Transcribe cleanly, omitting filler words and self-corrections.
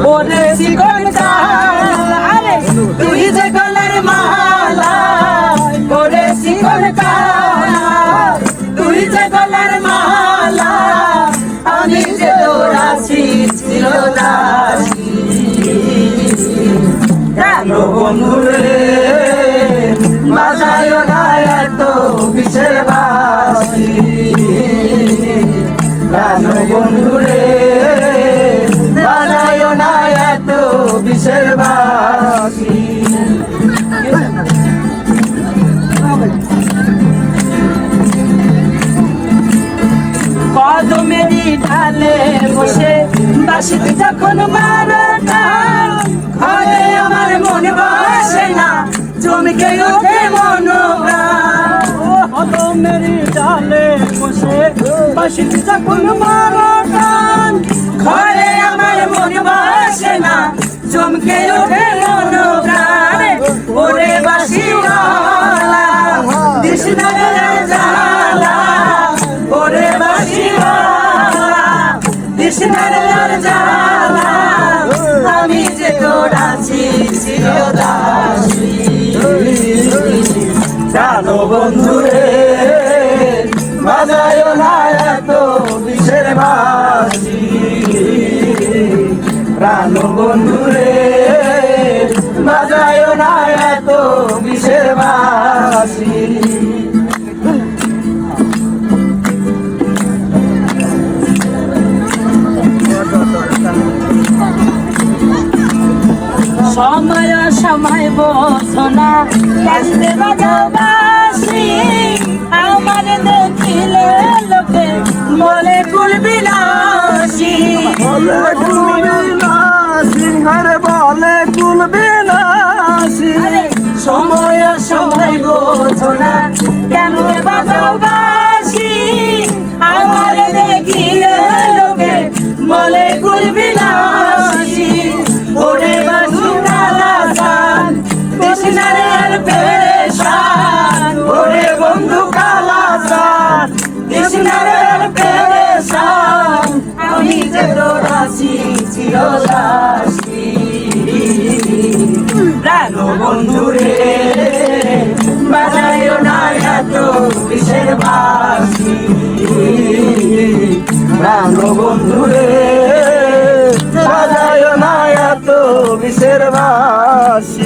ওরে শিকল কালা আরে তুই যে গলার মালা ওরে শিকল কালা তুই যে গলার মালা আমি যে দৌড়াছি চিরদাসী কেন বন্ধুরে বাজায় না এত বিষের বাঁশি কেন বন্ধুরে বাজায় না এত বিষের বাঁশি কদমেরই ঢালে বসে বাঁশি যখন মারো টান ঘরে আমার মনে বসে না চমকে ওঠে মনোপ্রাণ কদমেরই ডালে বসে বাঁশি যখন মারো টান ঘরে আমার মনে বসে না চমকে ওঠে মনোপ্রাণ ওরে বাঁশিওয়ালা কৃষ্ণের জ্বালা ওরে বাঁশিওয়ালা কৃষ্ণের জ্বালা আমি যে দৌড়াছি চিরদাসী কেন বন্ধুরে বাজায় না এত বিষের বাঁশি প্রাণ বন্ধুরে বাজায় না এত বিষের বাঁশি সময় সময় বোঝনা কান্দে বাজাও বাঁশি আমার দেখিলে লোকে বলে কুল বিলাসী সিংহারে বলে কুল বিলাসী সময় সময় বোঝনা কেমন বাজাও বাঁশি আমার দেখিলে লোকে বলে কুল বিলাসী ওরে বাঁশি কালাসান কৃষ্ণের পেরেশান ওরে বন্ধু কালাসান কৃষ্ণের পেরেশান আমি যে দৌড়াছি চিরদাসী প্রাণ বন্ধুরে বাজায় না এত বিষের বাঁশি প্রাণ বন্ধুরে বাজায় না এত বিষের বাঁশি।